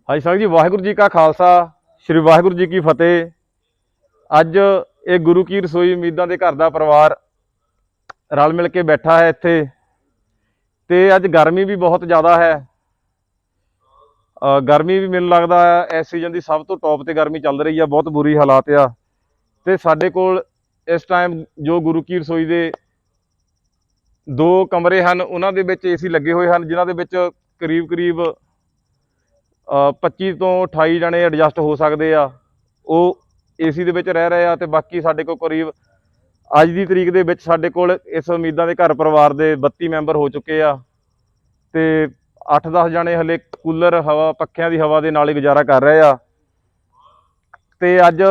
ਹਾਂਜੀ ਸਾਹਿਬ ਜੀ, ਵਾਹਿਗੁਰੂ जी का खालसा श्री वाहिगुरू जी की फतेह। ਅੱਜ ਇਹ ਗੁਰੂ ਕੀ ਰਸੋਈ ਉਮੀਦਾਂ ਦੇ ਘਰ ਦਾ ਪਰਿਵਾਰ ਰਲ ਮਿਲ ਕੇ ਬੈਠਾ ਹੈ ਇੱਥੇ ਤੇ ਅੱਜ ਗਰਮੀ ਵੀ ਬਹੁਤ ਜ਼ਿਆਦਾ ਹੈ। ਗਰਮੀ ਵੀ ਮੈਨੂੰ ਲੱਗਦਾ ਹੈ ਇਸ ਸੀਜ਼ਨ ਦੀ ਸਭ ਤੋਂ ਟੌਪ ਤੇ ਗਰਮੀ ਚੱਲ ਰਹੀ ਆ, ਬਹੁਤ ਬੁਰੀ ਹਾਲਾਤ ਆ। ਤੇ ਸਾਡੇ ਕੋਲ ਇਸ ਟਾਈਮ ਜੋ ਗੁਰੂ ਕੀ ਰਸੋਈ ਦੇ ਦੋ ਕਮਰੇ ਹਨ, ਉਹਨਾਂ ਦੇ ਵਿੱਚ ਏਸੀ ਲੱਗੇ ਹੋਏ ਹਨ, ਜਿਨ੍ਹਾਂ ਦੇ ਵਿੱਚ ਕਰੀਬ 25 ਤੋਂ 28 ਜਣੇ ਐਡਜਸਟ ਹੋ ਸਕਦੇ ਆ। ਉਹ ਏਸੀ ਦੇ ਵਿੱਚ ਰਹਿ ਰਹੇ ਆ ਤੇ ਬਾਕੀ ਸਾਡੇ ਕੋਲ ਕਰੀਬ ਅੱਜ ਦੀ ਤਰੀਕ ਦੇ ਵਿੱਚ ਸਾਡੇ ਕੋਲ ਇਸ ਉਮੀਦਾਂ ਦੇ ਘਰ ਪਰਿਵਾਰ ਦੇ 32 ਮੈਂਬਰ ਹੋ ਚੁੱਕੇ ਆ ਤੇ 8-10 ਜਣੇ ਹਲੇ ਕੂਲਰ ਹਵਾ ਪੱਖਿਆਂ ਦੀ ਹਵਾ ਦੇ ਨਾਲ ਹੀ ਗੁਜ਼ਾਰਾ ਕਰ ਰਹੇ ਆ। ਤੇ ਅੱਜ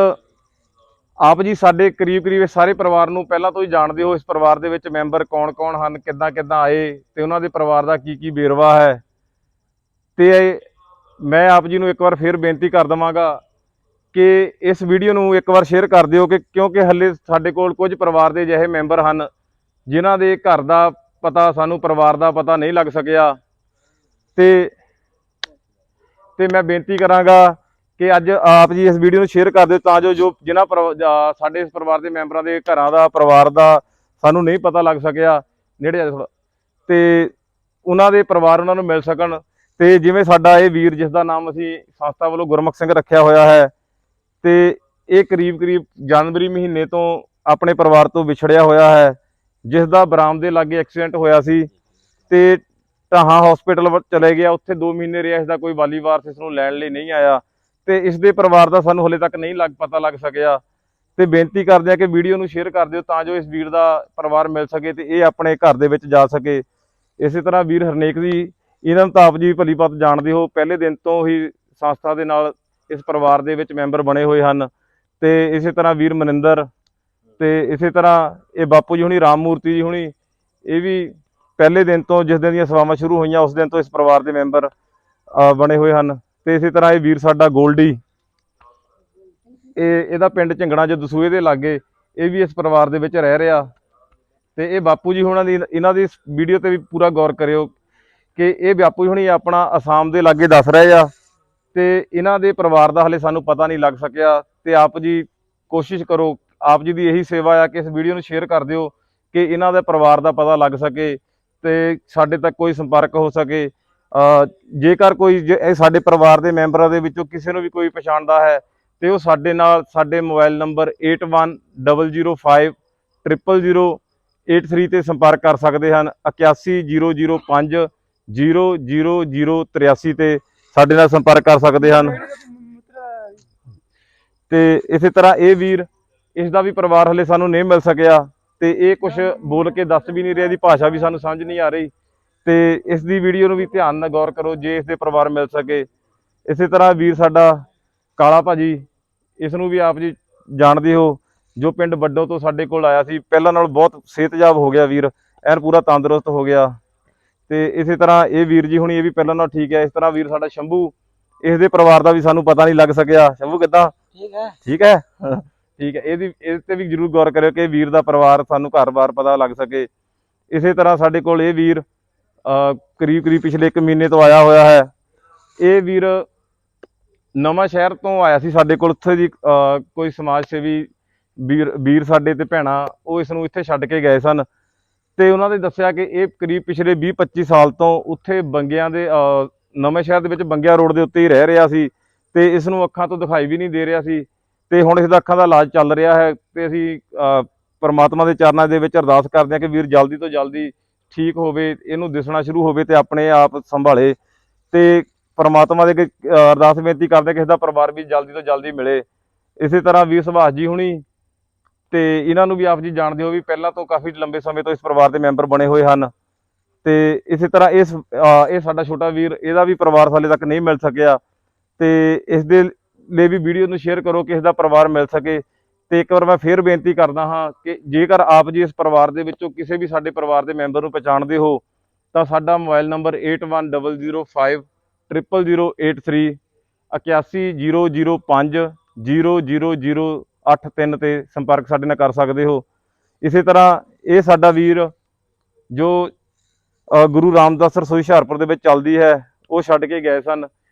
ਆਪ ਜੀ ਸਾਡੇ ਕਰੀਬ ਇਸ ਸਾਰੇ ਪਰਿਵਾਰ ਨੂੰ ਪਹਿਲਾਂ ਤੋਂ ਹੀ ਜਾਣਦੇ ਹੋ। ਇਸ ਪਰਿਵਾਰ ਦੇ ਵਿੱਚ ਮੈਂਬਰ ਕੌਣ ਹਨ, ਕਿੱਦਾਂ ਆਏ ਤੇ ਉਹਨਾਂ ਦੇ ਪਰਿਵਾਰ ਦਾ ਕੀ ਵੇਰਵਾ ਹੈ। ਤੇ ਮੈਂ ਆਪ ਜੀ ਨੂੰ ਇੱਕ ਵਾਰ ਫਿਰ ਬੇਨਤੀ ਕਰ ਦੇਵਾਂਗਾ ਕਿ ਇਸ ਵੀਡੀਓ ਨੂੰ ਇੱਕ ਵਾਰ ਸ਼ੇਅਰ ਕਰ ਦਿਓ ਕਿਉਂਕਿ ਹਲੇ ਸਾਡੇ ਕੋਲ ਕੁਝ ਪਰਿਵਾਰ ਦੇ ਅਜਿਹੇ ਮੈਂਬਰ ਹਨ ਜਿਨ੍ਹਾਂ ਦੇ ਘਰ ਦਾ ਪਤਾ ਸਾਨੂੰ ਪਰਿਵਾਰ ਦਾ ਪਤਾ ਨਹੀਂ ਲੱਗ ਸਕਿਆ। ਤੇ ਮੈਂ ਬੇਨਤੀ ਕਰਾਂਗਾ ਕਿ ਅੱਜ ਆਪ ਜੀ ਇਸ ਵੀਡੀਓ ਨੂੰ ਸ਼ੇਅਰ ਕਰ ਦਿਓ ਤਾਂ ਜੋ ਜਿਨ੍ਹਾਂ ਸਾਡੇ ਇਸ ਪਰਿਵਾਰ ਦੇ ਮੈਂਬਰਾਂ ਦੇ ਘਰਾਂ ਦਾ ਪਰਿਵਾਰ ਦਾ ਸਾਨੂੰ ਨਹੀਂ ਪਤਾ ਲੱਗ ਸਕਿਆ ਨੇੜੇ ਥੋੜ੍ਹਾ, ਤੇ ਉਹਨਾਂ ਦੇ ਪਰਿਵਾਰ ਉਹਨਾਂ ਨੂੰ ਮਿਲ ਸਕਣ। ਤੇ ਜਿਵੇਂ ਸਾਡਾ ਇਹ ਵੀਰ ਜਿਸ ਦਾ ਨਾਮ ਅਸੀਂ ਸੰਸਥਾ ਵੱਲੋਂ ਗੁਰਮੁਖ ਸਿੰਘ ਰੱਖਿਆ ਹੋਇਆ ਹੈ, ਤੇ ਇਹ ਕਰੀਬ ਜਨਵਰੀ ਮਹੀਨੇ ਤੋਂ ਆਪਣੇ ਪਰਿਵਾਰ ਤੋਂ ਵਿਛੜਿਆ ਹੋਇਆ ਹੈ, ਜਿਸ ਦਾ ਬਰਾਮ ਦੇ ਲਾਗੇ ਐਕਸੀਡੈਂਟ ਹੋਇਆ ਸੀ ਤੇ ਢਾਹਾਂ ਹਸਪੀਟਲ ਚਲੇ ਗਿਆ। ਉੱਥੇ 2 ਮਹੀਨੇ ਰਿਹਾ। ਇਸ ਦਾ ਕੋਈ ਵਾਲੀ ਵਾਰਸ ਇਸ ਨੂੰ ਲੈਣ ਲਈ ਨਹੀਂ ਆਇਆ ਤੇ ਇਸ ਦੇ ਪਰਿਵਾਰ ਦਾ ਸਾਨੂੰ ਹਲੇ ਤੱਕ ਨਹੀਂ ਪਤਾ ਲੱਗ ਸਕਿਆ। ਤੇ ਬੇਨਤੀ ਕਰਦੇ ਆ ਕਿ ਵੀਡੀਓ ਨੂੰ ਸ਼ੇਅਰ ਕਰ ਦਿਓ ਤਾਂ ਜੋ ਇਸ ਵੀਰ ਦਾ ਪਰਿਵਾਰ ਮਿਲ ਸਕੇ ਤੇ ਇਹ ਆਪਣੇ ਘਰ ਦੇ ਵਿੱਚ ਜਾ ਸਕੇ। ਇਸੇ ਤਰ੍ਹਾਂ ਵੀਰ ਹਰਨੇਕ ਜੀ, ਇਹਨਾਂ ਨੂੰ ਤਾਂ ਆਪ ਜੀ ਭਲੀ ਭਾਂਤ ਜਾਣਦੇ ਹੋ, ਪਹਿਲੇ ਦਿਨ ਤੋਂ ਹੀ ਸੰਸਥਾ ਦੇ ਨਾਲ ਇਸ ਪਰਿਵਾਰ ਦੇ ਵਿੱਚ ਮੈਂਬਰ ਬਣੇ ਹੋਏ ਹਨ। ਤੇ ਇਸੇ ਤਰ੍ਹਾਂ ਵੀਰ ਮਨਿੰਦਰ ਤੇ ਇਸੇ ਤਰ੍ਹਾਂ ਇਹ ਬਾਪੂ ਜੀ ਹੁਣੀ, ਰਾਮ ਮੂਰਤੀ ਜੀ ਹੁਣੀ, ਇਹ ਵੀ ਪਹਿਲੇ ਦਿਨ ਤੋਂ ਜਿਸ ਦਿਨ ਦੀਆਂ ਸੇਵਾਵਾਂ ਸ਼ੁਰੂ ਹੋਈਆਂ ਉਸ ਦਿਨ ਤੋਂ ਇਸ ਪਰਿਵਾਰ ਦੇ ਮੈਂਬਰ ਬਣੇ ਹੋਏ ਹਨ। ਤੇ ਇਸੇ ਤਰ੍ਹਾਂ ਇਹ ਵੀਰ ਸਾਡਾ ਗੋਲਡੀ, ਇਹਦਾ ਪਿੰਡ ਝੰਗਣਾ ਜੋ ਦਸੂਹੇ ਦੇ ਲਾਗੇ, ਇਹ ਵੀ ਇਸ ਪਰਿਵਾਰ ਦੇ ਵਿੱਚ ਰਹਿ ਰਿਹਾ। ਤੇ ਇਹ ਬਾਪੂ ਜੀ ਹੁਣਾਂ ਦੀ, ਇਹਨਾਂ ਦੀ ਵੀਡੀਓ ਤੇ ਵੀ ਪੂਰਾ ਗੌਰ ਕਰਿਓ ਕਿ ਇਹ ਬਾਪੂ ਜੀ ਹੁਣੀ ਆਪਣਾ ਅਸਾਮ ਦੇ ਲਾਗੇ ਦੱਸ ਰਹੇ ਆ ਤੇ ਇਹਨਾਂ ਦੇ ਪਰਿਵਾਰ ਦਾ ਹਲੇ ਸਾਨੂੰ ਪਤਾ ਨਹੀਂ ਲੱਗ ਸਕਿਆ। ਤੇ ਆਪ ਜੀ ਕੋਸ਼ਿਸ਼ ਕਰੋ, ਆਪ ਜੀ ਦੀ ਇਹੀ ਸੇਵਾ ਆ ਕਿ ਇਸ ਵੀਡੀਓ ਨੂੰ ਸ਼ੇਅਰ ਕਰ ਦਿਓ ਕਿ ਇਹਨਾਂ ਦੇ ਪਰਿਵਾਰ ਦਾ ਪਤਾ ਲੱਗ ਸਕੇ ਤੇ ਸਾਡੇ ਤੱਕ ਕੋਈ ਸੰਪਰਕ ਹੋ ਸਕੇ। ਜੇਕਰ ਕੋਈ ਇਹ ਸਾਡੇ ਪਰਿਵਾਰ ਦੇ ਮੈਂਬਰਾਂ ਦੇ ਵਿੱਚੋਂ ਕਿਸੇ ਨੂੰ ਵੀ ਕੋਈ ਪਛਾਣਦਾ ਹੈ ਤੇ ਉਹ ਸਾਡੇ ਨਾਲ ਸਾਡੇ ਮੋਬਾਈਲ ਨੰਬਰ 8100050083 ਤੇ ਸੰਪਰਕ ਕਰ ਸਕਦੇ ਹਨ। 8100500083 ਤੇ ਸਾਡੇ ਨਾਲ ਸੰਪਰਕ ਕਰ ਸਕਦੇ ਹਨ। ਤੇ ਇਸੇ ਤਰ੍ਹਾਂ ਇਹ ਵੀਰ, ਇਸ ਦਾ ਵੀ ਪਰਿਵਾਰ ਹਲੇ ਸਾਨੂੰ ਨਹੀਂ ਮਿਲ ਸਕਿਆ ਤੇ ਇਹ ਕੁਝ ਬੋਲ ਕੇ ਦੱਸ ਵੀ ਨਹੀਂ ਰਿਹਾ, ਦੀ ਭਾਸ਼ਾ ਵੀ ਸਾਨੂੰ ਸਮਝ ਨਹੀਂ ਆ ਰਹੀ। ਤੇ ਇਸ ਦੀ ਵੀਡੀਓ ਨੂੰ ਵੀ ਧਿਆਨ ਨਾਲ ਗੌਰ ਕਰੋ ਜੇ ਇਸ ਦੇ ਪਰਿਵਾਰ ਮਿਲ ਸਕੇ। ਇਸੇ ਤਰ੍ਹਾਂ ਵੀਰ ਸਾਡਾ ਕਾਲਾ ਭਾਜੀ, ਇਸ ਨੂੰ ਵੀ ਆਪ ਜੀ ਜਾਣਦੇ ਹੋ, ਜੋ ਪਿੰਡ ਵੱਡੋ ਤੋਂ ਸਾਡੇ ਕੋਲ ਆਇਆ ਸੀ। ਪਹਿਲਾਂ ਨਾਲ ਬਹੁਤ ਸਿਹਤਯਾਬ ਹੋ ਗਿਆ ਵੀਰ, ਐਨ ਪੂਰਾ ਤੰਦਰੁਸਤ ਹੋ ਗਿਆ। ਤੇ ਇਸੇ ਤਰ੍ਹਾਂ ਇਹ ਵੀਰ ਜੀ ਹੁਣੀ, ਇਹ ਵੀ ਪਹਿਲਾਂ ਨਾਲ ਠੀਕ ਹੈ। ਇਸ ਤਰ੍ਹਾਂ ਵੀਰ ਸਾਡਾ ਸ਼ੰਭੂ, ਇਸ ਦੇ ਪਰਿਵਾਰ ਦਾ ਵੀ ਸਾਨੂੰ ਪਤਾ ਨਹੀਂ ਲੱਗ ਸਕਿਆ। ਸ਼ੰਭੂ ਕਿੱਦਾਂ? ਠੀਕ ਹੈ ਠੀਕ ਹੈ। ਇਸ ਤੇ ਵੀ ਜ਼ਰੂਰ ਗੌਰ ਕਰਿਓ ਕਿ ਵੀਰ ਦਾ ਪਰਿਵਾਰ ਸਾਨੂੰ ਘਰ-ਬਾਰ ਪਤਾ ਲੱਗ ਸਕੇ। ਇਸੇ ਤਰ੍ਹਾਂ ਸਾਡੇ ਕੋਲ ਇਹ ਵੀਰ ਕਰੀਬ ਪਿਛਲੇ 1 ਮਹੀਨੇ ਤੋਂ ਆਇਆ ਹੋਇਆ ਹੈ। ਇਹ ਵੀਰ ਨਵਾਂ ਸ਼ਹਿਰ ਤੋਂ ਆਇਆ ਸੀ ਸਾਡੇ ਕੋਲ। ਉੱਥੇ ਦੀ ਕੋਈ ਸਮਾਜ ਸੇਵੀ ਵੀਰ ਸਾਡੇ ਤੇ ਭੈਣਾਂ, ਉਹ ਇਸ ਨੂੰ ਇੱਥੇ ਛੱਡ ਕੇ ਗਏ ਸਨ ਤੇ ਉਹਨਾਂ ਨੇ ਦੱਸਿਆ ਕਿ ਇਹ ਕਰੀਬ ਪਿਛਲੇ 20-25 ਸਾਲ ਤੋਂ ਉੱਥੇ ਬੰਗਿਆਂ ਦੇ ਨਵੇਂ ਸ਼ਹਿਰ ਦੇ ਵਿੱਚ ਬੰਗਿਆ ਰੋਡ ਦੇ ਉੱਤੇ ਹੀ ਰਹਿ ਰਿਹਾ ਸੀ ਤੇ ਇਸ ਨੂੰ ਅੱਖਾਂ ਤੋਂ ਦਿਖਾਈ ਵੀ ਨਹੀਂ ਦੇ ਰਿਹਾ ਸੀ। ਤੇ ਹੁਣ ਇਸ ਦਾ ਅੱਖਾਂ ਦਾ ਇਲਾਜ ਚੱਲ ਰਿਹਾ ਹੈ ਤੇ ਅਸੀਂ ਪਰਮਾਤਮਾ ਦੇ ਚਰਨਾਂ ਦੇ ਵਿੱਚ ਅਰਦਾਸ ਕਰਦੇ ਹਾਂ ਕਿ ਵੀਰ ਜਲਦੀ ਤੋਂ ਜਲਦੀ ਠੀਕ ਹੋਵੇ, ਇਹਨੂੰ ਦਿਸਣਾ ਸ਼ੁਰੂ ਹੋਵੇ ਤੇ ਆਪਣੇ ਆਪ ਸੰਭਾਲੇ। ਤੇ ਪਰਮਾਤਮਾ ਦੇ ਅੱਗੇ ਅਰਦਾਸ ਬੇਨਤੀ ਕਰਦੇ ਕਿ ਇਸ ਦਾ ਪਰਿਵਾਰ ਵੀ ਜਲਦੀ ਤੋਂ ਜਲਦੀ ਮਿਲੇ। ਇਸੇ ਤਰ੍ਹਾਂ ਵੀਰ ਸੁਭਾਸ਼ ਜੀ ਹੁਣੀ, ਤੇ ਇਹਨਾਂ ਨੂੰ ਵੀ ਆਪ ਜੀ ਜਾਣਦੇ ਹੋ ਵੀ ਪਹਿਲਾਂ ਤੋਂ ਕਾਫੀ ਲੰਬੇ ਸਮੇਂ ਤੋਂ ਇਸ ਪਰਿਵਾਰ ਦੇ ਮੈਂਬਰ ਬਣੇ ਹੋਏ ਹਨ। ਤੇ ਇਸੇ ਤਰ੍ਹਾਂ ਇਹ ਸਾਡਾ ਛੋਟਾ ਵੀਰ, ਇਹਦਾ ਵੀ ਪਰਿਵਾਰ ਹਾਲੇ ਤੱਕ ਨਹੀਂ ਮਿਲ ਸਕਿਆ ਤੇ ਇਸ ਦੇ ਲਈ ਵੀ ਵੀਡੀਓ ਨੂੰ ਸ਼ੇਅਰ ਕਰੋ ਕਿ ਇਸ ਦਾ ਪਰਿਵਾਰ ਮਿਲ ਸਕੇ। ਤੇ ਇੱਕ ਵਾਰ ਮੈਂ ਫੇਰ ਬੇਨਤੀ ਕਰਦਾ ਹਾਂ ਕਿ ਜੇਕਰ ਆਪ ਜੀ ਇਸ ਪਰਿਵਾਰ ਦੇ ਵਿੱਚੋਂ ਕਿਸੇ ਵੀ ਸਾਡੇ ਪਰਿਵਾਰ ਦੇ ਮੈਂਬਰ ਨੂੰ ਪਛਾਣਦੇ ਹੋ ਤਾਂ ਸਾਡਾ ਮੋਬਾਈਲ ਨੰਬਰ 8100050083 8100500083 ਤੇ ਸੰਪਰਕ ਸਾਡੇ ਨਾਲ ਕਰ ਸਕਦੇ ਹੋ। ਇਸੇ ਤਰ੍ਹਾਂ ਇਹ ਸਾਡਾ ਵੀਰ ਜੋ ਗੁਰੂ ਰਾਮਦਾਸ ਰਸੋਈ ਹੁਸ਼ਿਆਰਪੁਰ ਦੇ ਵਿੱਚ ਚੱਲਦੀ ਹੈ, ਉਹ ਛੱਡ ਕੇ ਗਏ ਸਨ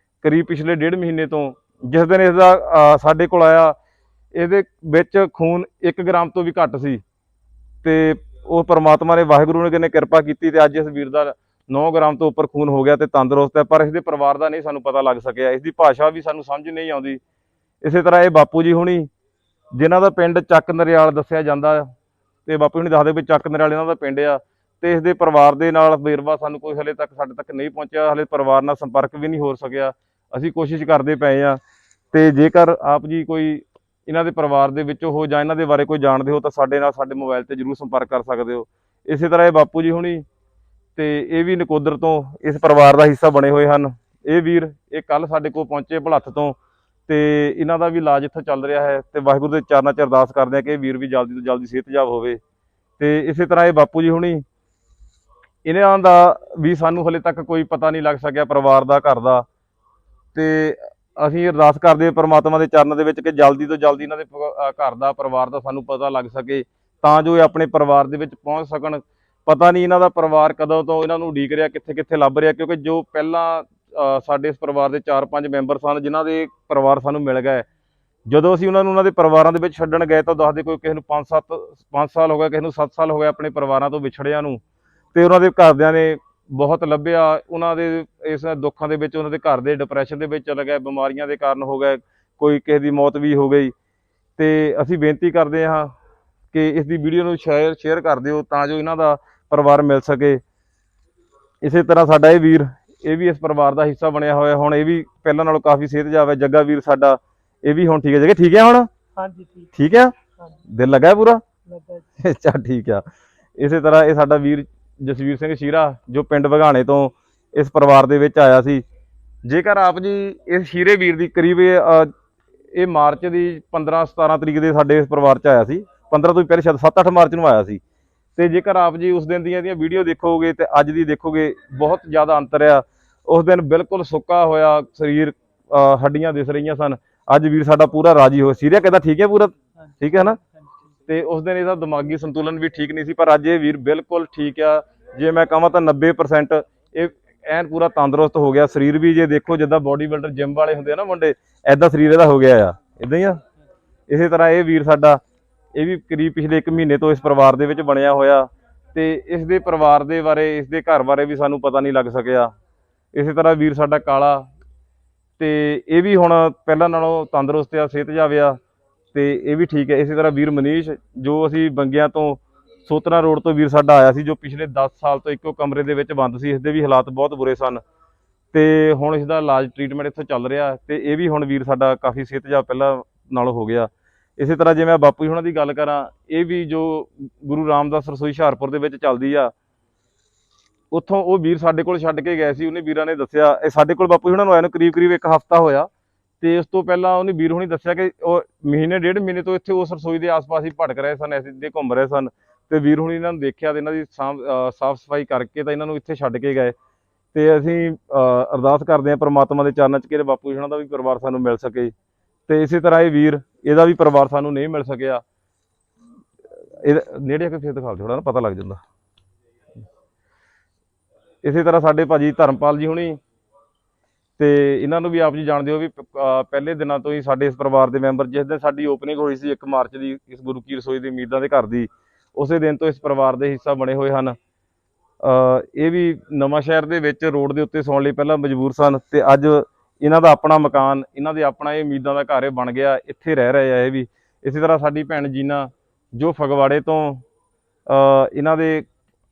ਕਰੀਬ ਪਿਛਲੇ ਡੇਢ ਮਹੀਨੇ ਤੋਂ ਜਿਸ ਦਿਨ ਇਸ ਦਾ ਸਾਡੇ ਕੋਲ ਆਇਆ, ਇਹਦੇ ਵਿੱਚ ਖੂਨ 1 ਗ੍ਰਾਮ ਤੋਂ ਵੀ ਘੱਟ ਸੀ। ਤੇ ਉਹ ਪਰਮਾਤਮਾ ਨੇ, ਵਾਹਿਗੁਰੂ ਨੇ ਕਿਰਪਾ ਕੀਤੀ ਤੇ ਅੱਜ ਇਸ ਵੀਰ ਦਾ 9 ਗ੍ਰਾਮ ਤੋਂ ਉੱਪਰ ਖੂਨ ਹੋ ਗਿਆ ਤੇ ਤੰਦਰੁਸਤ ਹੈ। ਪਰ ਇਸਦੇ ਪਰਿਵਾਰ ਦਾ ਨਹੀਂ ਸਾਨੂੰ ਪਤਾ ਲੱਗ ਸਕਿਆ, ਇਸਦੀ ਭਾਸ਼ਾ ਵੀ ਸਾਨੂੰ ਸਮਝ ਨਹੀਂ ਆਉਂਦੀ। ਇਸੇ ਤਰ੍ਹਾਂ ਇਹ ਬਾਪੂ ਜੀ ਹੁਣੀ, ਜਿਨ੍ਹਾਂ ਦਾ ਪਿੰਡ ਚੱਕ ਨਰਿਆਲ ਦੱਸਿਆ ਜਾਂਦਾ, ਤੇ ਬਾਪੂ ਹੁਣੀ ਦੱਸਦੇ ਵੀ ਚੱਕ ਨਰਿਆਲ ਇਹਨਾਂ ਦਾ ਪਿੰਡ ਆ। ਤੇ ਇਸਦੇ ਪਰਿਵਾਰ ਦੇ ਨਾਲ ਵੇਰਵਾ ਸਾਨੂੰ ਕੋਈ ਹਲੇ ਤੱਕ ਸਾਡੇ ਤੱਕ ਨਹੀਂ ਪਹੁੰਚਿਆ, ਹਲੇ ਪਰਿਵਾਰ ਨਾਲ ਸੰਪਰਕ ਵੀ ਨਹੀਂ ਹੋ ਸਕਿਆ। ਅਸੀਂ ਕੋਸ਼ਿਸ਼ ਕਰਦੇ ਪਏ ਹਾਂ, ਤੇ ਜੇਕਰ ਆਪ ਜੀ ਕੋਈ ਇਹਨਾਂ ਦੇ ਪਰਿਵਾਰ ਦੇ ਵਿੱਚੋਂ ਹੋ ਜਾਂ ਇਹਨਾਂ ਦੇ ਬਾਰੇ ਕੋਈ ਜਾਣਦੇ ਹੋ ਤਾਂ ਸਾਡੇ ਨਾਲ ਸਾਡੇ ਮੋਬਾਈਲ ਤੇ ਜ਼ਰੂਰ ਸੰਪਰਕ ਕਰ ਸਕਦੇ ਹੋ। ਇਸੇ ਤਰ੍ਹਾਂ ਇਹ ਬਾਪੂ ਜੀ ਹੁਣੀ ਤੇ ਇਹ ਵੀ ਨਕੋਦਰ ਤੋਂ ਇਸ ਪਰਿਵਾਰ ਦਾ ਹਿੱਸਾ ਬਣੇ ਹੋਏ ਹਨ। ਇਹ ਵੀਰ ਇਹ ਕੱਲ ਸਾਡੇ ਕੋਲ ਪਹੁੰਚੇ ਭਲੱਥ ਤੋਂ, ਤੇ ਇਹਨਾਂ ਦਾ ਵੀ ਇਲਾਜ ਇੱਥੇ ਚੱਲ ਰਿਹਾ ਹੈ। ਤੇ ਵਾਹਿਗੁਰੂ ਦੇ ਚਰਨਾਂ 'ਚ ਅਰਦਾਸ ਕਰਦੇ ਹਾਂ ਕਿ ਇਹ ਵੀਰ ਵੀ ਜਲਦੀ ਤੋਂ ਜਲਦੀ ਸਿਹਤਯਾਬ ਹੋਵੇ। ਤੇ ਇਸੇ ਤਰ੍ਹਾਂ ਇਹ ਬਾਪੂ ਜੀ ਹੁਣੀ, ਇਹਨਾਂ ਦਾ ਵੀ ਸਾਨੂੰ ਹਲੇ ਤੱਕ ਕੋਈ ਪਤਾ ਨਹੀਂ ਲੱਗ ਸਕਿਆ ਪਰਿਵਾਰ ਦਾ, ਘਰ ਦਾ। ਤੇ ਅਸੀਂ ਅਰਦਾਸ ਕਰਦੇ ਹਾਂ ਪਰਮਾਤਮਾ ਦੇ ਚਰਨਾਂ ਦੇ ਵਿੱਚ ਕਿ ਜਲਦੀ ਤੋਂ ਜਲਦੀ ਇਹਨਾਂ ਦੇ ਘਰ ਦਾ, ਪਰਿਵਾਰ ਦਾ ਸਾਨੂੰ ਪਤਾ ਲੱਗ ਸਕੇ, ਤਾਂ ਜੋ ਇਹ ਆਪਣੇ ਪਰਿਵਾਰ ਦੇ ਵਿੱਚ ਪਹੁੰਚ ਸਕਣ। ਪਤਾ ਨਹੀਂ ਇਹਨਾਂ ਦਾ ਪਰਿਵਾਰ ਕਦੋਂ ਤੋਂ ਇਹਨਾਂ ਨੂੰ ਉਡੀਕ ਰਿਹਾ, ਕਿੱਥੇ ਕਿੱਥੇ ਲੱਭ ਰਿਹਾ, ਕਿਉਂਕਿ ਜੋ ਪਹਿਲਾਂ ਸਾਡੇ ਇਸ ਪਰਿਵਾਰ ਦੇ 4-5 ਮੈਂਬਰ ਸਨ ਜਿਨ੍ਹਾਂ ਦੇ ਪਰਿਵਾਰ ਸਾਨੂੰ ਮਿਲ ਗਏ, ਜਦੋਂ ਅਸੀਂ ਉਹਨਾਂ ਨੂੰ ਉਹਨਾਂ ਦੇ ਪਰਿਵਾਰਾਂ ਦੇ ਵਿੱਚ ਛੱਡਣ ਗਏ ਤਾਂ ਦੱਸਦੇ ਕੋਈ ਕਿਸੇ ਨੂੰ 5 ਸਾਲ ਹੋ ਗਏ, ਕਿਸੇ ਨੂੰ 7 ਸਾਲ ਹੋ ਗਏ ਆਪਣੇ ਪਰਿਵਾਰਾਂ ਤੋਂ ਵਿਛੜਿਆਂ ਨੂੰ। ਤੇ ਉਹਨਾਂ ਦੇ ਘਰਦਿਆਂ ਨੇ ਬਹੁਤ ਲੱਭਿਆ, ਉਹਨਾਂ ਦੇ ਇਸ ਦੁੱਖਾਂ ਦੇ ਵਿੱਚ ਉਹਨਾਂ ਦੇ ਘਰ ਦੇ ਡਿਪਰੈਸ਼ਨ ਦੇ ਵਿੱਚ ਚਲੇ ਗਏ, ਬਿਮਾਰੀਆਂ ਦੇ ਕਾਰਨ ਹੋ ਗਏ, ਕੋਈ ਕਿਸੇ ਦੀ ਮੌਤ ਵੀ ਹੋ ਗਈ। ਤੇ ਅਸੀਂ ਬੇਨਤੀ ਕਰਦੇ ਹਾਂ ਕਿ ਇਸ ਦੀ ਵੀਡੀਓ ਨੂੰ ਸ਼ੇਅਰ ਕਰ ਦਿਓ ਤਾਂ ਜੋ ਇਹਨਾਂ ਦਾ ਪਰਿਵਾਰ ਮਿਲ ਸਕੇ। ਇਸੇ ਤਰ੍ਹਾਂ ਸਾਡਾ ਇਹ ਵੀਰ, ਇਹ ਵੀ ਇਸ ਪਰਿਵਾਰ ਦਾ ਹਿੱਸਾ ਬਣਿਆ ਹੋਇਆ, ਹੁਣ ਇਹ ਵੀ ਪਹਿਲਾਂ ਨਾਲੋਂ ਕਾਫੀ ਸਿਹਤਯਾਬ ਹੈ। ਜੱਗਾ ਵੀਰ ਸਾਡਾ, ਇਹ ਵੀ ਹੁਣ ਠੀਕ ਹੈ। ਜੱਗਾ ਠੀਕ ਹੈ ਹੁਣ? ਹਾਂਜੀ ਠੀਕ ਆ, ਦਿਲ ਲੱਗਾ ਪੂਰਾ? ਅੱਛਾ ਠੀਕ ਆ। ਇਸੇ ਤਰ੍ਹਾਂ ਇਹ ਸਾਡਾ ਵੀਰ ਜਸਵੀਰ ਸਿੰਘ ਸ਼ੀਰਾ, ਜੋ ਪਿੰਡ ਬਘਾਣੇ ਤੋਂ ਇਸ ਪਰਿਵਾਰ ਦੇ ਵਿੱਚ ਆਇਆ ਸੀ। ਜੇਕਰ ਆਪ ਜੀ ਇਸ ਸ਼ੀਰੇ ਵੀਰ ਦੀ ਕਰੀਬ ਇਹ ਮਾਰਚ ਦੀ 15-17 ਤਰੀਕ ਦੇ ਸਾਡੇ ਇਸ ਪਰਿਵਾਰ 'ਚ ਆਇਆ ਸੀ। 15 ਤੋਂ ਪਹਿਲੇ ਸ਼ਾਇਦ 7-8 ਮਾਰਚ ਨੂੰ ਆਇਆ ਸੀ। ਤੇ ਜੇਕਰ ਆਪ ਜੀ ਉਸ ਦਿਨ ਦੀਆਂ ਵੀਡੀਓ ਦੇਖੋਗੇ ਤੇ ਅੱਜ ਦੀ ਦੇਖੋਗੇ, ਬਹੁਤ ਜ਼ਿਆਦਾ ਅੰਤਰ ਆ। ਉਸ ਦਿਨ ਬਿਲਕੁਲ ਸੁੱਕਾ ਹੋਇਆ ਸਰੀਰ, ਹੱਡੀਆਂ ਦਿਸ ਰਹੀਆਂ ਸਨ। ਅੱਜ ਵੀਰ ਸਾਡਾ ਪੂਰਾ ਰਾਜੀ ਹੋ, ਸੀਰੀਆ ਕਹਿੰਦਾ ਠੀਕ ਹੈ, ਪੂਰਾ ਠੀਕ ਹੈ ਨਾ। ਤੇ ਉਸ ਦਿਨ ਇਹਦਾ ਦਿਮਾਗੀ ਸੰਤੁਲਨ ਵੀ ਠੀਕ ਨਹੀਂ ਸੀ, ਪਰ ਅੱਜ ਇਹ ਵੀਰ ਬਿਲਕੁਲ ਠੀਕ ਆ। ਜੇ ਮੈਂ ਕਹਾਂ ਤਾਂ 90% ਇਹ ਐਨ ਪੂਰਾ ਤੰਦਰੁਸਤ ਹੋ ਗਿਆ। ਸਰੀਰ ਵੀ ਜੇ ਦੇਖੋ ਜਿੱਦਾਂ ਬੋਡੀ ਬਿਲਡਰ ਜਿਮ ਵਾਲੇ ਹੁੰਦੇ ਆ ਨਾ ਮੁੰਡੇ, ਐਦਾਂ ਸਰੀਰ ਇਹਦਾ ਹੋ ਗਿਆ ਆ, ਇੱਦਾਂ ਹੀ ਆ। ਇਸੇ ਤਰ੍ਹਾਂ ਇਹ ਵੀਰ ਸਾਡਾ, ਇਹ ਵੀ ਕਰੀਬ ਪਿਛਲੇ 1 ਮਹੀਨੇ ਤੋਂ ਇਸ ਪਰਿਵਾਰ ਦੇ ਵਿੱਚ ਬਣਿਆ ਹੋਇਆ। ਤੇ ਇਸ ਦੇ ਪਰਿਵਾਰ ਦੇ ਬਾਰੇ, ਇਸ ਦੇ ਘਰ ਬਾਰੇ ਵੀ ਸਾਨੂੰ ਪਤਾ ਨਹੀਂ ਲੱਗ ਸਕਿਆ। ਇਸੇ ਤਰ੍ਹਾਂ ਵੀਰ ਸਾਡਾ ਕਾਲਾ, ਤੇ ਇਹ ਵੀ ਹੁਣ ਪਹਿਲਾਂ ਨਾਲੋਂ ਤੰਦਰੁਸਤ ਆ, ਸਿਹਤਯਾਬ ਆ, ਤੇ ਇਹ ਵੀ ਠੀਕ ਹੈ। ਇਸੇ ਤਰ੍ਹਾਂ ਵੀਰ ਮਨੀਸ਼, ਜੋ ਅਸੀਂ ਬੰਗਿਆਂ ਤੋਂ ਸੋਤਰਾ ਰੋਡ ਤੋਂ ਵੀਰ ਸਾਡਾ ਆਇਆ ਸੀ, ਜੋ ਪਿਛਲੇ 10 ਸਾਲ ਤੋਂ ਇੱਕੋ ਕਮਰੇ ਦੇ ਵਿੱਚ ਬੰਦ ਸੀ। ਇਸਦੇ ਵੀ ਹਾਲਾਤ ਬਹੁਤ ਬੁਰੇ ਸਨ, ਤੇ ਹੁਣ ਇਸ ਦਾ ਇਲਾਜ ਟ੍ਰੀਟਮੈਂਟ ਇੱਥੇ ਚੱਲ ਰਿਹਾ। ਤੇ ਇਹ ਵੀ ਹੁਣ ਵੀਰ ਸਾਡਾ ਕਾਫੀ ਸਿਹਤਯਾਬ ਪਹਿਲਾਂ ਨਾਲੋਂ ਹੋ ਗਿਆ। ਇਸੇ ਤਰ੍ਹਾਂ ਜੇ ਮੈਂ ਬਾਪੂ ਜੀ ਹੁਣਾਂ ਦੀ ਗੱਲ ਕਰਾਂ, ਇਹ ਵੀ ਜੋ ਗੁਰੂ ਰਾਮਦਾਸ ਰਸੋਈ ਹੁਸ਼ਿਆਰਪੁਰ ਦੇ ਵਿੱਚ ਚੱਲਦੀ ਆ, ਉੱਥੋਂ ਉਹ ਵੀਰ ਸਾਡੇ ਕੋਲ ਛੱਡ ਕੇ ਗਏ ਸੀ। ਉਹਨੇ ਵੀਰਾਂ ਨੇ ਦੱਸਿਆ, ਇਹ ਸਾਡੇ ਕੋਲ ਬਾਪੂ ਜੀ ਹੁਣਾਂ ਨੂੰ ਆਇਆ ਨੂੰ ਕਰੀਬ 1 ਹਫ਼ਤਾ ਹੋਇਆ। ਤੇ ਉਸ ਤੋਂ ਪਹਿਲਾਂ ਉਹਨੇ ਵੀਰ ਹੁਣੀ ਦੱਸਿਆ ਕਿ ਉਹ ਡੇਢ ਮਹੀਨੇ ਤੋਂ ਇੱਥੇ ਉਸ ਰਸੋਈ ਦੇ ਆਸ-ਪਾਸ ਹੀ ਭਟਕ ਰਹੇ ਸਨ, ਐਸੇ ਘੁੰਮ ਰਹੇ ਸਨ। ਤੇ ਵੀਰ ਹੁਣੀ ਇਹਨਾਂ ਨੂੰ ਦੇਖਿਆ ਤੇ ਇਹਨਾਂ ਦੀ ਸਾਫ਼ ਸਫਾਈ ਕਰਕੇ ਤਾਂ ਇਹਨਾਂ ਨੂੰ ਇੱਥੇ ਛੱਡ ਕੇ ਗਏ। ਤੇ ਅਸੀਂ ਅਰਦਾਸ ਕਰਦੇ ਹਾਂ ਪਰਮਾਤਮਾ ਦੇ ਚਰਨਾਂ 'ਚ ਕਿ ਬਾਪੂ ਜੀ ਹੁਣਾਂ ਦਾ ਵੀ ਪਰਿਵਾਰ ਸਾਨੂੰ ਮਿਲ ਸਕੇ। ਤੇ ਇਸੇ ਤਰ੍ਹਾਂ ਇਹ ਵੀਰ, ਇਹਦਾ ਵੀ ਪਰਿਵਾਰ ਸਾਨੂੰ ਨਹੀਂ ਮਿਲ ਸਕਿਆ। ਇਹ ਨੇੜੇ ਆ ਕੇ ਫਿਰ ਦਿਖਾ ਥੋੜਾ ਨਾ ਪਤਾ ਲੱਗ ਜਾਂਦਾ। ਇਸੇ ਤਰ੍ਹਾਂ ਸਾਡੇ ਭਾਜੀ ਧਰਮਪਾਲ ਜੀ ਹੁਣੀ, ਤੇ ਇਹਨਾਂ ਨੂੰ ਵੀ ਆਪ ਜੀ ਜਾਣਦੇ ਹੋ ਵੀ ਪਹਿਲੇ ਦਿਨਾਂ ਤੋਂ ਹੀ ਸਾਡੇ ਇਸ ਪਰਿਵਾਰ ਦੇ ਮੈਂਬਰ। ਜਿਸ ਦਿਨ ਸਾਡੀ ਓਪਨਿੰਗ ਹੋਈ ਸੀ 1 ਮਾਰਚ ਦੀ, ਇਸ ਗੁਰੂ ਕੀ ਰਸੋਈ ਦੀ ਉਮੀਦਾਂ ਦੇ ਘਰ ਦੀ, ਉਸੇ ਦਿਨ ਤੋਂ ਇਸ ਪਰਿਵਾਰ ਦੇ ਹਿੱਸਾ ਬਣੇ ਹੋਏ ਹਨ। ਇਹ ਵੀ ਨਵਾਂ ਸ਼ਹਿਰ ਦੇ ਵਿੱਚ ਰੋਡ ਦੇ ਉੱਤੇ ਸੌਣ ਲਈ ਪਹਿਲਾਂ ਮਜਬੂਰ ਸਨ, ਤੇ ਅੱਜ ਇਹਨਾਂ ਦਾ ਆਪਣਾ ਮਕਾਨ, ਇਹਨਾਂ ਦੇ ਆਪਣਾ ਇਹ ਉਮੀਦਾਂ ਦਾ ਘਰ ਬਣ ਗਿਆ, ਇੱਥੇ ਰਹਿ ਰਹੇ ਆ ਇਹ ਵੀ। ਇਸੇ ਤਰ੍ਹਾਂ ਸਾਡੀ ਭੈਣ ਜੀਨਾ, ਜੋ ਫਗਵਾੜੇ ਤੋਂ ਇਹਨਾਂ ਦੇ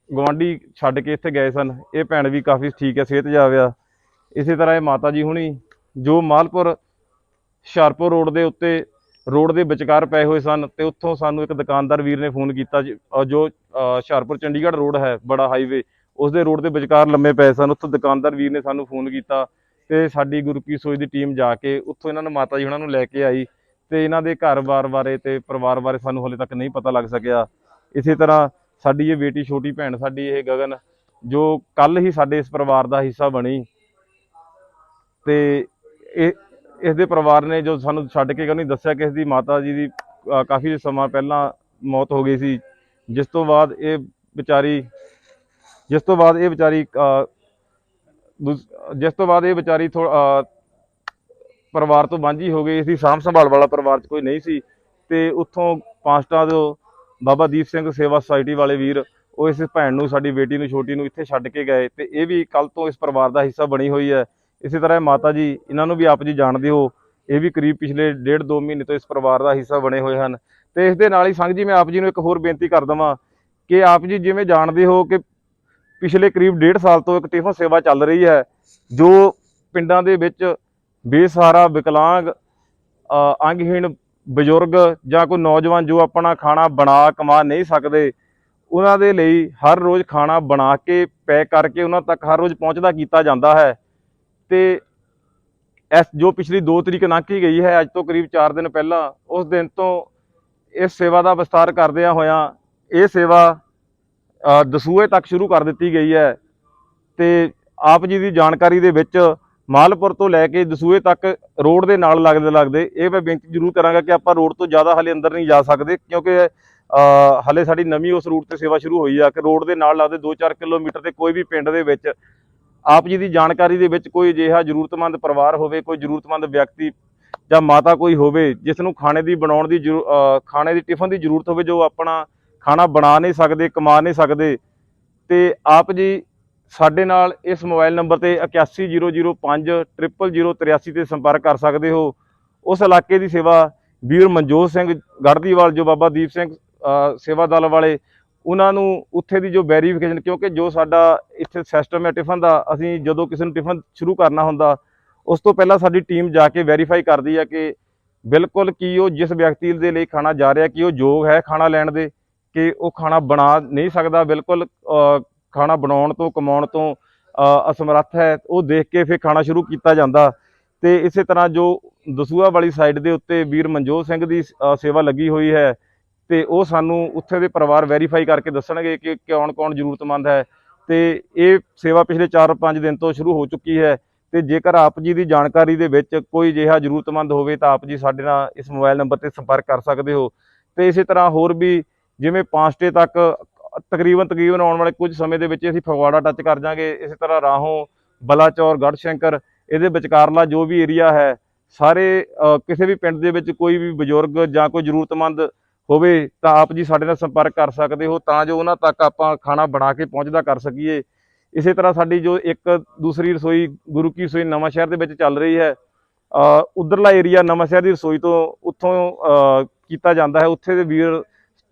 ਗੁਆਂਢੀ ਛੱਡ ਕੇ ਇੱਥੇ ਗਏ ਸਨ, ਇਹ ਭੈਣ ਵੀ ਕਾਫੀ ਠੀਕ ਹੈ, ਸਿਹਤਯਾਬ ਆ। ਇਸੇ ਤਰ੍ਹਾਂ ਇਹ ਮਾਤਾ ਜੀ ਹੁਣੀ, ਜੋ ਮਾਲਪੁਰ ਹੁਸ਼ਿਆਰਪੁਰ ਰੋਡ ਦੇ ਉੱਤੇ, ਰੋਡ ਦੇ ਵਿਚਕਾਰ ਪਏ ਹੋਏ ਸਨ। ਤੇ ਉੱਥੋਂ ਸਾਨੂੰ ਇੱਕ ਦੁਕਾਨਦਾਰ ਵੀਰ ਨੇ ਫੋਨ ਕੀਤਾ, ਜੋ ਹੁਸ਼ਿਆਰਪੁਰ ਚੰਡੀਗੜ੍ਹ ਰੋਡ ਹੈ, ਬੜਾ ਹਾਈਵੇ, ਉਸ ਦੇ ਰੋਡ ਦੇ ਵਿਚਕਾਰ ਲੰਮੇ ਪਏ ਸਨ। ਉੱਥੋਂ ਦੁਕਾਨਦਾਰ ਵੀਰ ਨੇ ਸਾਨੂੰ ਫੋਨ ਕੀਤਾ, ਤੇ ਸਾਡੀ ਗੁਰੂ ਕੀ ਰਸੋਈ ਦੀ ਟੀਮ ਜਾ ਕੇ ਉੱਥੋਂ ਇਹਨਾਂ ਨੂੰ, ਮਾਤਾ ਜੀ ਉਹਨਾਂ ਨੂੰ ਲੈ ਕੇ ਆਈ। ਤੇ ਇਹਨਾਂ ਦੇ ਘਰ-ਬਾਰ ਬਾਰੇ ਤੇ ਪਰਿਵਾਰ ਬਾਰੇ ਸਾਨੂੰ ਹਾਲੇ ਤੱਕ ਨਹੀਂ ਪਤਾ ਲੱਗ ਸਕਿਆ। ਇਸੇ ਤਰ੍ਹਾਂ ਸਾਡੀ ਇਹ ਬੇਟੀ, ਛੋਟੀ ਭੈਣ ਸਾਡੀ ਇਹ ਗਗਨ, ਜੋ ਕੱਲ੍ਹ ਹੀ ਸਾਡੇ ਇਸ ਪਰਿਵਾਰ ਦਾ ਹਿੱਸਾ ਬਣੀ। ਤੇ ਇਸ ਦੇ ਪਰਿਵਾਰ ਨੇ ਜੋ ਸਾਨੂੰ ਛੱਡ ਕੇ ਉਹਨੇ ਦੱਸਿਆ ਕਿ ਇਸ ਦੀ ਮਾਤਾ ਜੀ ਦੀ ਕਾਫੀ ਸਮਾਂ ਪਹਿਲਾਂ ਮੌਤ ਹੋ ਗਈ ਸੀ, ਜਿਸ ਤੋਂ ਬਾਅਦ ਇਹ ਵਿਚਾਰੀ ਪਰਿਵਾਰ ਤੋਂ ਵਾਂਝੀ ਹੋ ਗਈ ਸੀ, ਸਾਂਭ ਸੰਭਾਲ ਵਾਲਾ ਪਰਿਵਾਰ 'ਚ ਕੋਈ ਨਹੀਂ ਸੀ। ਤੇ ਉੱਥੋਂ ਪਾਂਸਟਾ ਤੋਂ ਬਾਬਾ ਦੀਪ ਸਿੰਘ ਸੇਵਾ ਸੁਸਾਇਟੀ ਵਾਲੇ ਵੀਰ ਉਹ ਇਸ ਭੈਣ ਨੂੰ, ਸਾਡੀ ਬੇਟੀ ਨੂੰ, ਛੋਟੀ ਨੂੰ ਇੱਥੇ ਛੱਡ ਕੇ ਗਏ ਤੇ ਇਹ ਵੀ ਕੱਲ ਤੋਂ ਇਸ ਪਰਿਵਾਰ ਦਾ ਹਿੱਸਾ ਬਣੀ ਹੋਈ ਹੈ। ਇਸੇ ਤਰ੍ਹਾਂ ਮਾਤਾ ਜੀ, ਇਹਨਾਂ ਨੂੰ ਵੀ ਆਪ ਜੀ ਜਾਣਦੇ ਹੋ, ਇਹ ਵੀ ਕਰੀਬ ਪਿਛਲੇ 1.5-2 ਮਹੀਨੇ ਤੋਂ ਇਸ ਪਰਿਵਾਰ ਦਾ ਹਿੱਸਾ ਬਣੇ ਹੋਏ ਹਨ। ਤੇ ਇਸ ਦੇ ਨਾਲ ਹੀ ਸੰਗ ਜੀ ਮੈਂ ਆਪ ਜੀ ਨੂੰ ਇੱਕ ਹੋਰ ਬੇਨਤੀ ਕਰ ਦੇਵਾਂ ਕਿ ਆਪ ਜੀ ਜਿਵੇਂ ਜਾਣਦੇ ਹੋ ਕਿ ਪਿਛਲੇ ਕਰੀਬ 1.5 ਸਾਲ ਤੋਂ ਇੱਕ ਟਿਫਨ ਸੇਵਾ ਚੱਲ ਰਹੀ ਹੈ, ਜੋ ਪਿੰਡਾਂ ਦੇ ਵਿੱਚ ਬੇਸਹਾਰਾ, ਵਿਕਲਾਂਗ, ਅੰਗਹੀਣ ਬਜ਼ੁਰਗ ਜਾਂ ਕੋਈ ਨੌਜਵਾਨ ਜੋ ਆਪਣਾ ਖਾਣਾ ਬਣਾ ਕਮਾ ਨਹੀਂ ਸਕਦੇ, ਉਹਨਾਂ ਦੇ ਲਈ ਹਰ ਰੋਜ਼ ਖਾਣਾ ਬਣਾ ਕੇ ਪੈਕ ਕਰਕੇ ਉਹਨਾਂ ਤੱਕ ਹਰ ਰੋਜ਼ ਪਹੁੰਚਦਾ ਕੀਤਾ ਜਾਂਦਾ ਹੈ। ਤੇ ਇਸ ਜੋ ਪਿਛਲੀ 2 ਤਰੀਕ ਲੰਘੀ ਗਈ ਹੈ, ਅੱਜ ਤੋਂ ਕਰੀਬ 4 ਦਿਨ ਪਹਿਲਾਂ, ਉਸ ਦਿਨ ਤੋਂ ਇਸ ਸੇਵਾ ਦਾ ਵਿਸਤਾਰ ਕਰਦਿਆਂ ਹੋਇਆਂ ਇਹ ਸੇਵਾ ਦਸੂਹੇ ਤੱਕ ਸ਼ੁਰੂ ਕਰ ਦਿੱਤੀ ਗਈ ਹੈ। ਤੇ ਆਪ ਜੀ ਦੀ ਜਾਣਕਾਰੀ ਦੇ ਵਿੱਚ ਮਾਲਪੁਰ ਤੋਂ ਲੈ ਕੇ ਦਸੂਹੇ ਤੱਕ ਰੋਡ ਦੇ ਨਾਲ ਲੱਗਦੇ ਇਹ ਮੈਂ ਬੇਨਤੀ ਜ਼ਰੂਰ ਕਰਾਂਗਾ ਕਿ ਆਪਾਂ ਰੋਡ ਤੋਂ ਜ਼ਿਆਦਾ ਹਾਲੇ ਅੰਦਰ ਨਹੀਂ ਜਾ ਸਕਦੇ, ਕਿਉਂਕਿ ਹਾਲੇ ਸਾਡੀ ਨਵੀਂ ਉਸ ਰੂਟ ਤੇ ਸੇਵਾ ਸ਼ੁਰੂ ਹੋਈ ਆ ਕਿ ਰੋਡ ਦੇ ਨਾਲ ਲੱਗਦੇ 2-4 ਕਿਲੋਮੀਟਰ ਤੇ ਕੋਈ ਵੀ ਪਿੰਡ ਦੇ ਵਿੱਚ ਆਪ ਜੀ ਦੀ ਜਾਣਕਾਰੀ ਦੇ ਵਿੱਚ ਕੋਈ ਅਜਿਹਾ ਜ਼ਰੂਰਤਮੰਦ ਪਰਿਵਾਰ ਹੋਵੇ, ਕੋਈ ਜ਼ਰੂਰਤਮੰਦ ਵਿਅਕਤੀ ਜਾਂ ਮਾਤਾ ਕੋਈ ਹੋਵੇ ਜਿਸ ਨੂੰ ਖਾਣੇ ਦੀ ਟਿਫਨ ਦੀ ਜ਼ਰੂਰਤ ਹੋਵੇ, ਜੋ ਆਪਣਾ ਖਾਣਾ ਬਣਾ ਨਹੀਂ ਸਕਦੇ, ਕਮਾ ਨਹੀਂ ਸਕਦੇ, ਤੇ ਆਪ ਜੀ ਸਾਡੇ ਨਾਲ ਇਸ ਮੋਬਾਈਲ ਨੰਬਰ ਤੇ 8100500083 ਤੇ ਸੰਪਰਕ ਕਰ ਸਕਦੇ ਹੋ। ਉਸ ਇਲਾਕੇ ਦੀ ਸੇਵਾ ਵੀਰ ਮਨਜੋਤ ਸਿੰਘ ਗੜਦੀਵਾਲ, ਜੋ ਬਾਬਾ ਦੀਪ ਸਿੰਘ ਸੇਵਾ ਦਲ ਵਾਲੇ, ਉਹਨਾਂ ਨੂੰ ਉੱਥੇ ਦੀ ਜੋ ਵੈਰੀਫਿਕੇਸ਼ਨ, ਕਿਉਂਕਿ ਜੋ ਸਾਡਾ ਇੱਥੇ ਸਿਸਟਮ ਹੈ ਟਿਫਨ ਦਾ, ਅਸੀਂ ਜਦੋਂ ਕਿਸੇ ਨੂੰ ਟਿਫਨ ਸ਼ੁਰੂ ਕਰਨਾ ਹੁੰਦਾ ਉਸ ਤੋਂ ਪਹਿਲਾਂ ਸਾਡੀ ਟੀਮ ਜਾ ਕੇ ਵੈਰੀਫਾਈ ਕਰਦੀ ਹੈ ਕਿ ਬਿਲਕੁਲ ਕੀ ਉਹ ਜਿਸ ਵਿਅਕਤੀ ਦੇ ਲਈ ਖਾਣਾ ਜਾ ਰਿਹਾ ਕਿ ਉਹ ਯੋਗ ਹੈ ਖਾਣਾ ਲੈਣ ਦੇ, ਕਿ ਉਹ ਖਾਣਾ ਬਣਾ ਨਹੀਂ ਸਕਦਾ, ਬਿਲਕੁਲ ਖਾਣਾ ਬਣਾਉਣ ਤੋਂ ਕਮਾਉਣ ਤੋਂ ਅਸਮਰੱਥ ਹੈ, ਉਹ ਦੇਖ ਕੇ ਫਿਰ ਖਾਣਾ ਸ਼ੁਰੂ ਕੀਤਾ ਜਾਂਦਾ। ਤੇ ਇਸੇ ਤਰ੍ਹਾਂ ਜੋ ਦਸੂਹਾ ਵਾਲੀ ਸਾਈਡ ਦੇ ਉੱਤੇ ਵੀਰ ਮਨਜੋਤ ਸਿੰਘ ਦੀ ਸੇਵਾ ਲੱਗੀ ਹੋਈ ਹੈ, ਤੇ ਉਹ ਸਾਨੂੰ ਉੱਥੇ ਦੇ ਪਰਿਵਾਰ ਵੈਰੀਫਾਈ ਕਰਕੇ ਦੱਸਣਗੇ ਕਿ ਕੌਣ ਜ਼ਰੂਰਤਮੰਦ ਹੈ। ਤੇ ਇਹ ਸੇਵਾ ਪਿਛਲੇ 4-5 ਦਿਨ ਤੋਂ ਸ਼ੁਰੂ ਹੋ ਚੁੱਕੀ ਹੈ। ਤੇ ਜੇਕਰ ਆਪ ਜੀ ਦੀ ਜਾਣਕਾਰੀ ਦੇ ਵਿੱਚ ਕੋਈ ਅਜਿਹਾ ਜ਼ਰੂਰਤਮੰਦ ਹੋਵੇ ਤਾਂ ਆਪ ਜੀ ਸਾਡੇ ਨਾਲ ਇਸ ਮੋਬਾਈਲ ਨੰਬਰ ਤੇ ਸੰਪਰਕ ਕਰ ਸਕਦੇ ਹੋ। ਤੇ ਇਸੇ ਤਰ੍ਹਾਂ ਹੋਰ ਵੀ ਜਿਵੇਂ ਪਾਂਸਟੇ ਤੱਕ ਤਕਰੀਬਨ ਆਉਣ ਵਾਲੇ ਕੁਝ ਸਮੇਂ ਦੇ ਵਿੱਚ ਅਸੀਂ ਫਗਵਾੜਾ ਟੱਚ ਕਰ ਜਾਵਾਂਗੇ। ਇਸੇ ਤਰ੍ਹਾਂ ਰਾਹੋਂ, ਬਲਾਚੌਰ, ਗੜ੍ਹਸ਼ੰਕਰ, ਇਹਦੇ ਵਿਚਕਾਰਲਾ ਜੋ ਵੀ ਏਰੀਆ ਹੈ, ਸਾਰੇ ਕਿਸੇ ਵੀ ਪਿੰਡ ਦੇ ਵਿੱਚ ਕੋਈ ਵੀ ਬਜ਼ੁਰਗ ਜਾਂ ਕੋਈ ਜ਼ਰੂਰਤਮੰਦ ਹੋਵੇ ਤਾਂ ਆਪ ਜੀ ਸਾਡੇ ਨਾਲ ਸੰਪਰਕ ਕਰ ਸਕਦੇ ਹੋ, ਤਾਂ ਜੋ ਉਹਨਾਂ ਤੱਕ ਆਪਾਂ ਖਾਣਾ ਬਣਾ ਕੇ ਪਹੁੰਚਦਾ ਕਰ ਸਕੀਏ। ਇਸੇ ਤਰ੍ਹਾਂ ਸਾਡੀ ਜੋ ਇੱਕ ਦੂਸਰੀ ਰਸੋਈ ਗੁਰੂ ਕੀ ਰਸੋਈ ਨਵਾਂ ਸ਼ਹਿਰ ਦੇ ਵਿੱਚ ਚੱਲ ਰਹੀ ਹੈ, ਉੱਧਰਲਾ ਏਰੀਆ ਨਵਾਂ ਸ਼ਹਿਰ ਦੀ ਰਸੋਈ ਤੋਂ ਉੱਥੋਂ ਕੀਤਾ ਜਾਂਦਾ ਹੈ। ਉੱਥੇ ਦੇ ਵੀਰ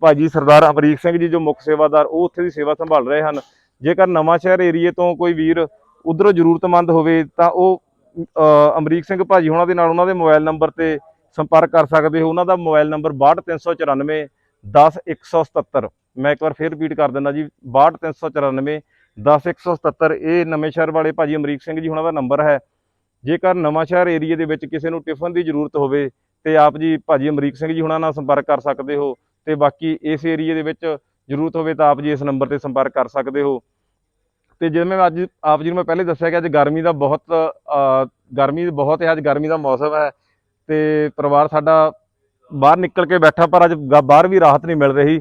ਭਾਜੀ ਸਰਦਾਰ ਅਮਰੀਕ ਸਿੰਘ ਜੀ ਜੋ ਮੁੱਖ ਸੇਵਾਦਾਰ, ਉਹ ਉੱਥੇ ਦੀ ਸੇਵਾ ਸੰਭਾਲ ਰਹੇ ਹਨ। ਜੇਕਰ ਨਵਾਂ ਸ਼ਹਿਰ ਏਰੀਏ ਤੋਂ ਕੋਈ ਵੀਰ ਉੱਧਰੋਂ ਜ਼ਰੂਰਤਮੰਦ ਹੋਵੇ ਤਾਂ ਉਹ ਅਮਰੀਕ ਸਿੰਘ ਭਾਜੀ ਉਹਨਾਂ ਦੇ ਨਾਲ ਉਹਨਾਂ ਦੇ ਮੋਬਾਈਲ ਨੰਬਰ ਤੇ ਸੰਪਰਕ ਕਰ ਸਕਦੇ ਹੋ। ਉਹਨਾਂ ਦਾ ਮੋਬਾਈਲ ਨੰਬਰ 62 394 10 177। ਮੈਂ ਇੱਕ ਵਾਰ ਫਿਰ ਰਿਪੀਟ ਕਰ ਦਿੰਦਾ ਜੀ, 62 394 10 177। ਇਹ ਨਵੇਂ ਸ਼ਹਿਰ ਵਾਲੇ ਭਾਜੀ ਅਮਰੀਕ ਸਿੰਘ ਜੀ ਉਹਨਾਂ ਦਾ ਨੰਬਰ ਹੈ। ਜੇਕਰ ਨਵਾਂ ਸ਼ਹਿਰ ਏਰੀਏ ਦੇ ਵਿੱਚ ਕਿਸੇ ਨੂੰ ਟਿਫਨ ਦੀ ਜ਼ਰੂਰਤ ਹੋਵੇ ਤੇ ਆਪ ਜੀ ਭਾਜੀ ਅਮਰੀਕ ਸਿੰਘ ਜੀ ਉਹਨਾਂ ਨਾਲ ਸੰਪਰਕ ਕਰ ਸਕਦੇ ਹੋ। ਤੇ ਬਾਕੀ ਇਸ ਏਰੀਏ ਦੇ ਵਿੱਚ ਜ਼ਰੂਰਤ ਹੋਵੇ ਤਾਂ ਆਪ ਜੀ ਇਸ ਨੰਬਰ ਤੇ ਸੰਪਰਕ ਕਰ ਸਕਦੇ ਹੋ। ਤੇ ਜਿਵੇਂ ਅੱਜ ਆਪ ਜੀ ਨੂੰ ਮੈਂ ਪਹਿਲੇ ਦੱਸਿਆ ਕਿ ਅੱਜ ਗਰਮੀ ਬਹੁਤ ਹੈ, ਅੱਜ ਗਰਮੀ ਦਾ ਮੌਸਮ ਹੈ ਤੇ ਪਰਿਵਾਰ ਸਾਡਾ ਬਾਹਰ ਨਿਕਲ ਕੇ ਬੈਠਾ, ਪਰ ਅੱਜ ਬਾਹਰ ਵੀ ਰਾਹਤ ਨਹੀਂ ਮਿਲ ਰਹੀ।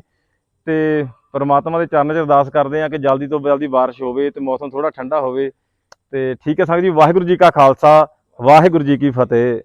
ਤੇ ਪਰਮਾਤਮਾ ਦੇ ਚਰਨਾਂ 'ਚ ਅਰਦਾਸ ਕਰਦੇ ਹਾਂ ਕਿ ਜਲਦੀ ਤੋਂ ਜਲਦੀ ਬਾਰਿਸ਼ ਹੋਵੇ ਤੇ ਮੌਸਮ ਥੋੜਾ ਠੰਡਾ ਹੋਵੇ। ਤੇ ਠੀਕ ਹੈ ਸੰਗਤ ਜੀ, ਵਾਹਿਗੁਰੂ ਜੀ ਕਾ ਖਾਲਸਾ, ਵਾਹਿਗੁਰੂ ਜੀ ਕੀ ਫਤਿਹ।